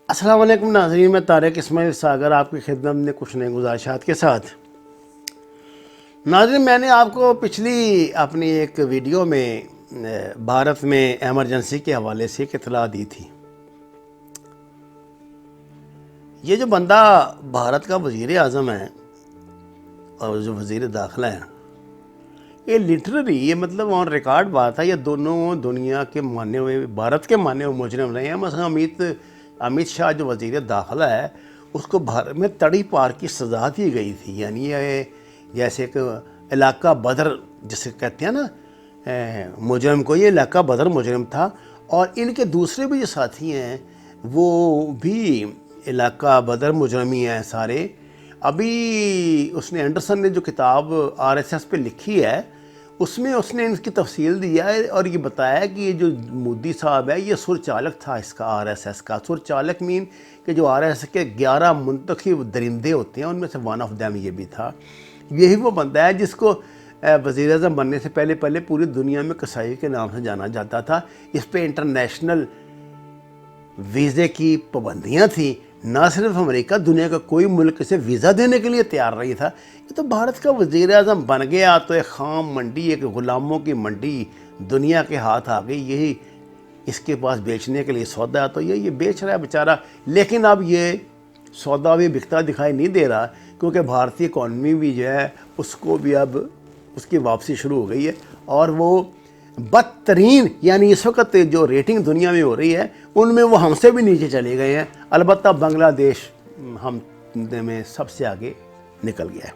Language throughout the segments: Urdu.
السلام علیکم ناظرین، میں طارق اسماعیل ساگر آپ کی خدمت میں کچھ نئے گزارشات کے ساتھ۔ ناظرین، میں نے آپ کو پچھلی اپنی ایک ویڈیو میں بھارت میں ایمرجنسی کے حوالے سے ایک اطلاع دی تھی۔ یہ جو بندہ بھارت کا وزیر اعظم ہے اور جو وزیر داخلہ ہے، یہ لٹرلی یہ مطلب آن ریکارڈ بات ہے، یہ دونوں دنیا کے مانے ہوئے بھارت کے مانے ہوئے مجرم رہے ہیں۔ مثلا امیت شاہ جو وزیر داخلہ ہے، اس کو بھارت میں تڑی پار کی سزا دی گئی تھی، یعنی یہ جیسے کہ علاقہ بدر جسے کہتے ہیں نا مجرم کو، یہ علاقہ بدر مجرم تھا۔ اور ان کے دوسرے بھی جو ساتھی ہیں وہ بھی علاقہ بدر مجرمی ہیں سارے۔ ابھی اس نے اینڈرسن نے جو کتاب RSS پہ لکھی ہے، اس میں اس نے ان کی تفصیل دیا ہے اور یہ بتایا کہ یہ جو مودی صاحب ہے یہ سر چالک تھا اس کا، RSS کا سر چالک مین کہ جو RSS کے 11 منتخب درندے ہوتے ہیں ان میں سے ون آف دیم یہ بھی تھا۔ یہی وہ بندہ ہے جس کو وزیر اعظم بننے سے پہلے پوری دنیا میں کسائی کے نام سے جانا جاتا تھا۔ اس پہ انٹرنیشنل ویزے کی پابندیاں تھیں، نہ صرف امریکہ، دنیا کا کوئی ملک اسے ویزا دینے کے لیے تیار نہیں تھا۔ یہ تو بھارت کا وزیر اعظم بن گیا تو ایک خام منڈی، ایک غلاموں کی منڈی دنیا کے ہاتھ آ گئی، یہی اس کے پاس بیچنے کے لیے سودا ہے تو یہ بیچ رہا ہے بیچارہ۔ لیکن اب یہ سودا بھی بکتا دکھائی نہیں دے رہا، کیونکہ بھارتی اکانومی بھی جو ہے اس کو بھی اب اس کی واپسی شروع ہو گئی ہے، اور وہ بدترین یعنی اس وقت جو ریٹنگ دنیا میں ہو رہی ہے ان میں وہ ہم سے بھی نیچے چلے گئے ہیں۔ البتہ بنگلہ دیش ہم میں سب سے آگے نکل گیا ہے۔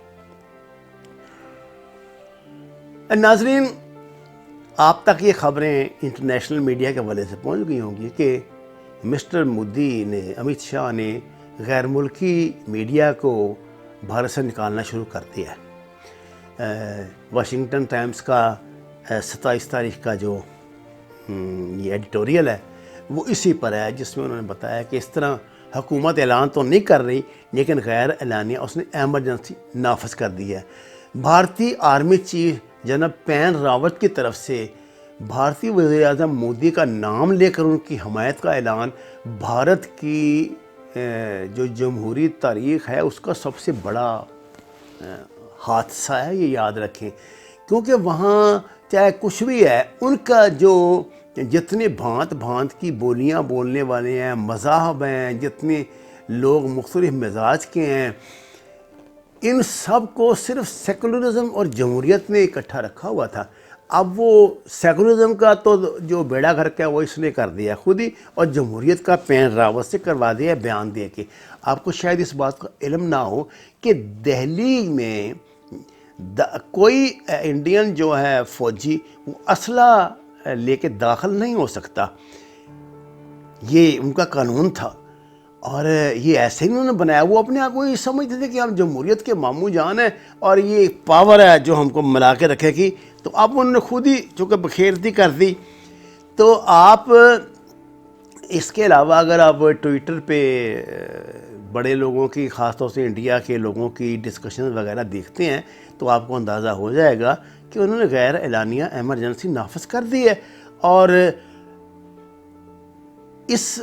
ناظرین، آپ تک یہ خبریں انٹرنیشنل میڈیا کے حوالے سے پہنچ گئی ہوں گی کہ مسٹر مودی نے، امیت شاہ نے غیر ملکی میڈیا کو بھارت سے نکالنا شروع کر دیا ہے۔ واشنگٹن ٹائمز کا 27 تاریخ کا جو یہ ایڈیٹوریل ہے وہ اسی پر ہے، جس میں انہوں نے بتایا کہ اس طرح حکومت اعلان تو نہیں کر رہی لیکن غیر اعلانیہ اس نے ایمرجنسی نافذ کر دی ہے۔ بھارتی آرمی چیف جناب پین راوت کی طرف سے بھارتی وزیر اعظم مودی کا نام لے کر ان کی حمایت کا اعلان بھارت کی جو جمہوری تاریخ ہے اس کا سب سے بڑا حادثہ ہے، یہ یاد رکھیں۔ کیونکہ وہاں چاہے کچھ بھی ہے، ان کا جو جتنے بھانت بھانت کی بولیاں بولنے والے ہیں، مذاہب ہیں، جتنے لوگ مختلف مزاج کے ہیں، ان سب کو صرف سیکولرزم اور جمہوریت نے اکٹھا رکھا ہوا تھا۔ اب وہ سیکولرزم کا تو جو بیڑا گھر کا ہے وہ اس نے کر دیا خود ہی، اور جمہوریت کا پین راوت سے کروا دیا بیان دے کے۔ آپ کو شاید اس بات کا علم نہ ہو کہ دہلی میں کوئی انڈین جو ہے فوجی وہ اسلحہ لے کے داخل نہیں ہو سکتا، یہ ان کا قانون تھا۔ اور یہ ایسے ہی انہوں نے بنایا، وہ اپنے آپ کو یہ سمجھتے تھے کہ ہم جمہوریت کے ماموں جان ہیں اور یہ پاور ہے جو ہم کو ملا کے رکھے گی۔ تو اب انہوں نے خود ہی چونکہ بخیرتی کر دی۔ تو آپ اس کے علاوہ اگر آپ ٹویٹر پہ بڑے لوگوں کی، خاص طور سے انڈیا کے لوگوں کی ڈسکشن وغیرہ دیکھتے ہیں تو آپ کو اندازہ ہو جائے گا کہ انہوں نے غیر اعلانیہ ایمرجنسی نافذ کر دی ہے۔ اور اس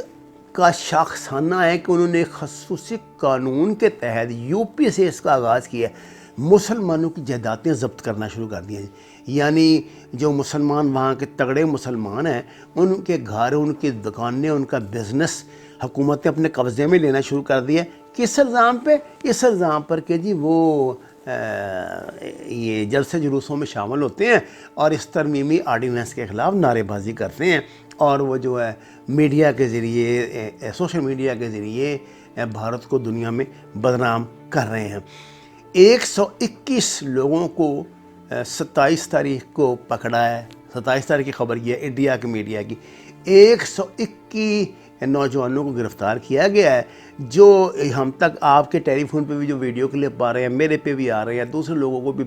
کا شاخسانہ ہے کہ انہوں نے خصوصی قانون کے تحت UP سے اس کا آغاز کیا ہے، مسلمانوں کی جائیدادیں ضبط کرنا شروع کر دی ہیں۔ یعنی جو مسلمان وہاں کے تگڑے مسلمان ہیں، ان کے گھر، ان کی دکانیں، ان کا بزنس حکومت نے اپنے قبضے میں لینا شروع کر دیا۔ کس الزام پہ؟ اس الزام پر کہ جی وہ یہ جلسے جلوسوں میں شامل ہوتے ہیں اور اس ترمیمی آرڈیننس کے خلاف نعرے بازی کرتے ہیں، اور وہ جو ہے میڈیا کے ذریعے، سوشل میڈیا کے ذریعے بھارت کو دنیا میں بدنام کر رہے ہیں۔ 121 لوگوں کو 27 تاریخ کو پکڑا ہے۔ 27 تاریخ کی خبر یہ ہے انڈیا کی میڈیا کی۔ 121 نوجوانوں کو گرفتار کیا گیا ہے، جو ہم تک آپ کے ٹیلی فون پہ بھی جو ویڈیو کلپ آ رہے ہیں، میرے پہ بھی آ رہے ہیں، دوسرے لوگوں کو بھی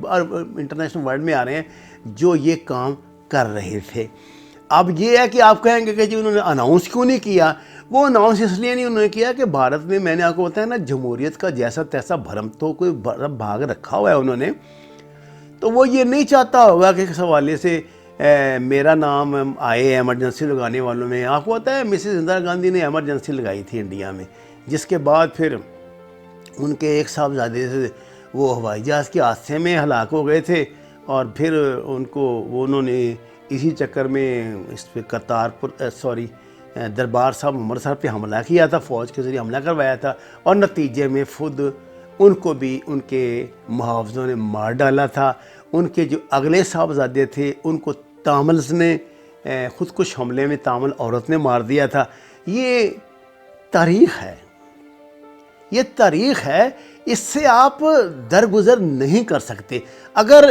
انٹرنیشنل ورلڈ میں آ رہے ہیں، جو یہ کام کر رہے تھے۔ اب یہ ہے کہ آپ کہیں گے کہ جی انہوں نے اناؤنس کیوں نہیں کیا؟ وہ اناؤنس اس لیے نہیں انہوں نے کیا کہ بھارت میں نے آپ کو بتایا نا، جمہوریت کا جیسا تیسا بھرم تو کوئی بھاگ رکھا ہوا ہے انہوں نے، تو وہ یہ نہیں چاہتا ہوگا کہ اس حوالے سے میرا نام آئے ایمرجنسی لگانے والوں میں. آپ کو پتہ ہے مسز اندرا گاندھی نے ایمرجنسی لگائی تھی انڈیا میں، جس کے بعد پھر ان کے ایک صاحبزادے سے وہ ہوائی جہاز کے حادثے میں ہلاک ہو گئے تھے، اور پھر انہوں نے اسی چکر میں اس پہ دربار صاحب عمر صاحب پہ حملہ کیا تھا، فوج کے ذریعے حملہ کروایا تھا، اور نتیجے میں خود ان کو بھی ان کے محافظوں نے مار ڈالا تھا. ان کے جو اگلے صاحبزادے تھے ان کو تاملز نے خودکش حملے میں تامل عورت نے مار دیا تھا. یہ تاریخ ہے، یہ تاریخ ہے، اس سے آپ درگزر نہیں کر سکتے. اگر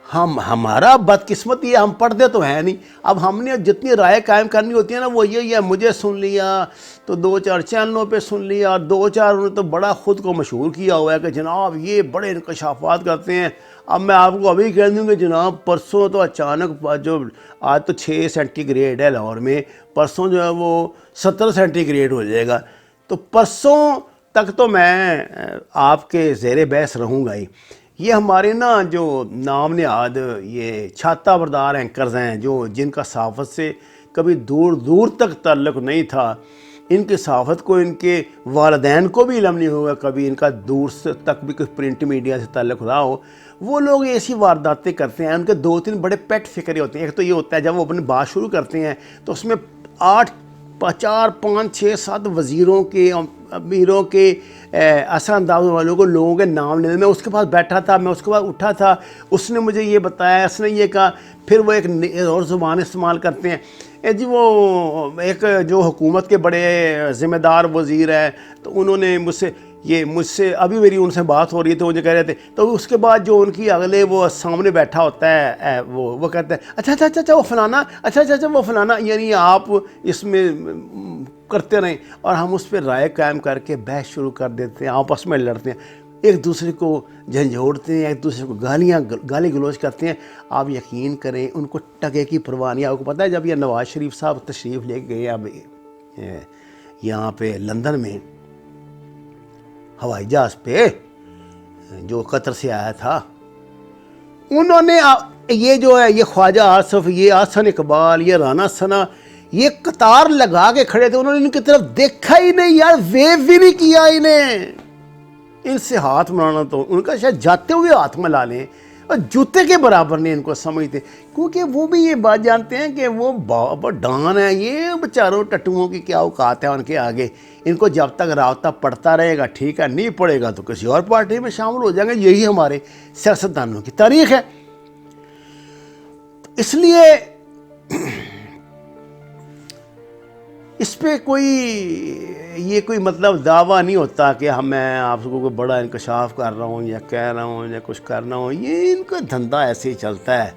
ہمارا بدقسمت یہ ہم پڑھتے تو ہیں نہیں. اب ہم نے جتنی رائے قائم کرنی ہوتی ہے نا، وہ یہ مجھے سن لیا تو 2-4 چینلوں پہ سن لیا، اور 2-4 انہوں نے تو بڑا خود کو مشہور کیا ہوا ہے کہ جناب یہ بڑے انکشافات کرتے ہیں. اب میں آپ کو ابھی کہہ دوں کہ جناب پرسوں تو اچانک جو آج تو 6 سینٹی گریڈ ہے لاہور میں، پرسوں جو ہے وہ 70 سینٹی گریڈ ہو جائے گا. تو پرسوں تک تو میں آپ کے زیر بحث رہوں گا ہی. یہ ہمارے نا جو نام نہاد یہ چھاتا بردار اینکرز ہیں، جن کا صحافت سے کبھی دور دور تک تعلق نہیں تھا، ان کی صحافت کو ان کے والدین کو بھی علم نہیں ہوگا کبھی ان کا دور تک بھی کوئی پرنٹ میڈیا سے تعلق رہا ہو، وہ لوگ ایسی وارداتیں کرتے ہیں. ان کے 2-3 بڑے پیٹ فکرے ہوتے ہیں. ایک تو یہ ہوتا ہے جب وہ اپنی بات شروع کرتے ہیں تو اس میں 4-5-6-7 وزیروں کے، امیروں کے، اثر انداز والوں کو، لوگوں کے نام لینے. میں اس کے پاس بیٹھا تھا، میں اس کے پاس اٹھا تھا، اس نے مجھے یہ بتایا، اس نے یہ کہا. پھر وہ ایک اور زبان استعمال کرتے ہیں. جی وہ ایک جو حکومت کے بڑے ذمہ دار وزیر ہے، تو انہوں نے مجھ سے ابھی میری ان سے بات ہو رہی ہے تو مجھے کہہ رہے تھے. تو اس کے بعد جو ان کی اگلے وہ سامنے بیٹھا ہوتا ہے وہ کہتے ہیں اچھا وہ فلانا، اچھا وہ فلانا. یعنی آپ اس میں کرتے رہیں اور ہم اس پہ رائے قائم کر کے بحث شروع کر دیتے ہیں، آپس میں لڑتے ہیں، ایک دوسرے کو جھنجھوڑتے ہیں، ایک دوسرے کو گالی گلوچ کرتے ہیں. آپ یقین کریں ان کو ٹکے کی پرواہ نہیں. آپ کو پتہ ہے جب یہ نواز شریف صاحب تشریف لے کے گئے اب یہاں پہ لندن میں ہوائی جہاز پہ جو قطر سے آیا تھا، انہوں نے یہ جو ہے یہ خواجہ آصف، یہ احسن اقبال، یہ رانا ثنا، یہ قطار لگا کے کھڑے تھے. انہوں نے ان کی طرف دیکھا ہی نہیں یار، ویو بھی نہیں کیا انہیں. ان سے ہاتھ ملانا تو ان کا شاید جاتے ہوئے ہاتھ ملا لیں، اور جوتے کے برابر نہیں ان کو سمجھتے. کیونکہ وہ بھی یہ بات جانتے ہیں کہ وہ ڈان ہیں، یہ بیچاروں ٹٹوؤں کی کیا اوقات ہے ان کے آگے. ان کو جب تک رابطہ پڑتا رہے گا ٹھیک ہے، نہیں پڑے گا تو کسی اور پارٹی میں شامل ہو جائیں گے. یہی ہمارے سیاستدانوں کی تاریخ ہے. اس لیے اس پہ کوئی مطلب دعویٰ نہیں ہوتا کہ میں آپ کو کوئی بڑا انکشاف کر رہا ہوں یا کہہ رہا ہوں یا کچھ کر رہا ہوں. یہ ان کا دھندا ایسے ہی چلتا ہے،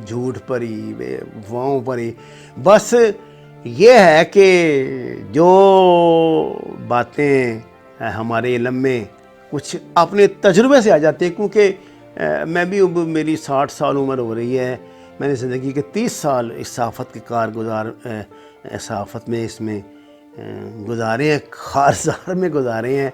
جھوٹ پر ہی، افواہوں پر ہی. بس یہ ہے کہ جو باتیں ہمارے علم میں کچھ اپنے تجربے سے آ جاتی ہیں، کیونکہ میں بھی میری 60 سال عمر ہو رہی ہے. میں نے زندگی کے 30 سال اس صحافت کے صحافت میں اس میں گزارے ہیں، خارزار میں گزارے ہیں.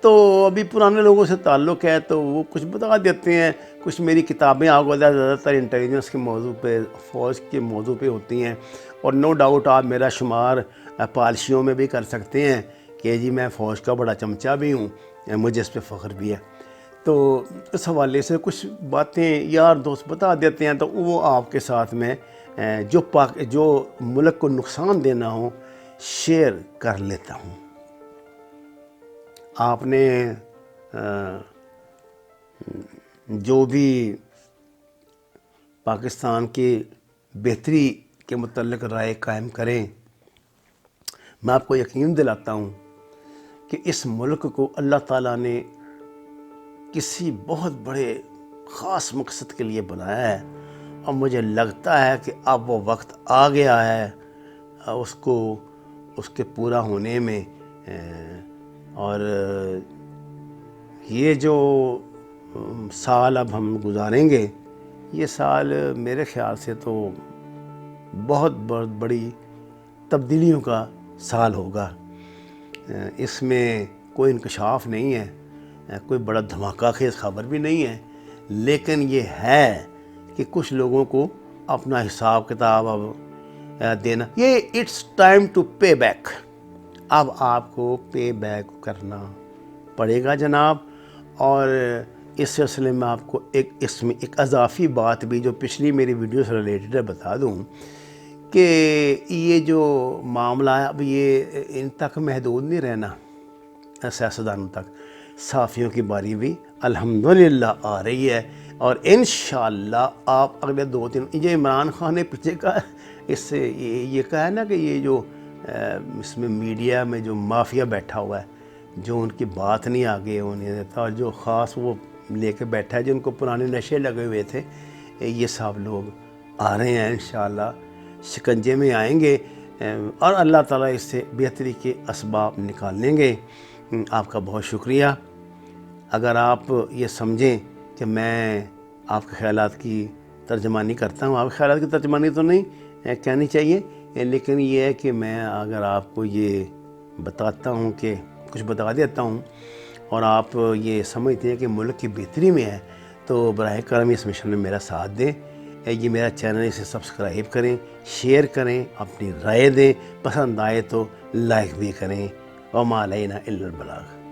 تو ابھی پرانے لوگوں سے تعلق ہے تو وہ کچھ بتا دیتے ہیں. کچھ میری کتابیں آپ کو زیادہ تر انٹیلیجنس کے موضوع پہ، فوج کے موضوع پہ ہوتی ہیں. اور نو ڈاؤٹ آپ میرا شمار پالشیوں میں بھی کر سکتے ہیں کہ جی میں فوج کا بڑا چمچہ بھی ہوں، مجھے اس پہ فخر بھی ہے. تو اس حوالے سے کچھ باتیں یار دوست بتا دیتے ہیں تو وہ آپ کے ساتھ میں جو ملک کو نقصان دینا ہو شیئر کر لیتا ہوں. آپ نے جو بھی پاکستان کی بہتری کے متعلق رائے قائم کریں، میں آپ کو یقین دلاتا ہوں کہ اس ملک کو اللہ تعالیٰ نے کسی بہت بڑے خاص مقصد کے لیے بنایا ہے. اور مجھے لگتا ہے کہ اب وہ وقت آ گیا ہے اس کے پورا ہونے میں. اور یہ جو سال اب ہم گزاریں گے، یہ سال میرے خیال سے تو بہت بڑی تبدیلیوں کا سال ہوگا. اس میں کوئی انکشاف نہیں ہے، کوئی بڑا دھماکہ خیز خبر بھی نہیں ہے، لیکن یہ ہے کہ کچھ لوگوں کو اپنا حساب کتاب اب دینا، یہ it's time to pay back. اب آپ کو پے بیک کرنا پڑے گا جناب. اور اس سلسلے میں آپ کو اس میں ایک اضافی بات بھی جو پچھلی میری ویڈیو سے ریلیٹڈ ہے بتا دوں کہ یہ جو معاملہ ہے اب یہ ان تک محدود نہیں رہنا، سیاستدانوں تک. صحافیوں کی باری بھی الحمدللہ آ رہی ہے، اور انشاءاللہ آپ اگلے 2-3 یہ عمران خان نے پیچھے کا اس سے یہ کہا ہے نا کہ یہ جو اس میں میڈیا میں جو مافیا بیٹھا ہوا ہے، جو ان کی بات نہیں آگے ہونے دیتا، اور جو خاص وہ لے کے بیٹھا ہے جن کو پرانے نشے لگے ہوئے تھے، یہ سب لوگ آ رہے ہیں انشاءاللہ، شکنجے میں آئیں گے، اور اللہ تعالیٰ اس سے بہتری کے اسباب نکال لیں گے. آپ کا بہت شکریہ. اگر آپ یہ سمجھیں کہ میں آپ کے خیالات کی ترجمانی کرتا ہوں، آپ کے خیالات کی ترجمانی تو نہیں کہنی چاہیے، لیکن یہ ہے کہ میں اگر آپ کو یہ بتاتا ہوں کہ کچھ بتا دیتا ہوں اور آپ یہ سمجھتے ہیں کہ ملک کی بہتری میں ہے، تو براہ کرم اس مشن میں میرا ساتھ دیں. یہ میرا چینل، اسے سبسکرائب کریں، شیئر کریں، اپنی رائے دیں، پسند آئے تو لائک بھی کریں. وما علینا الا البلاغ.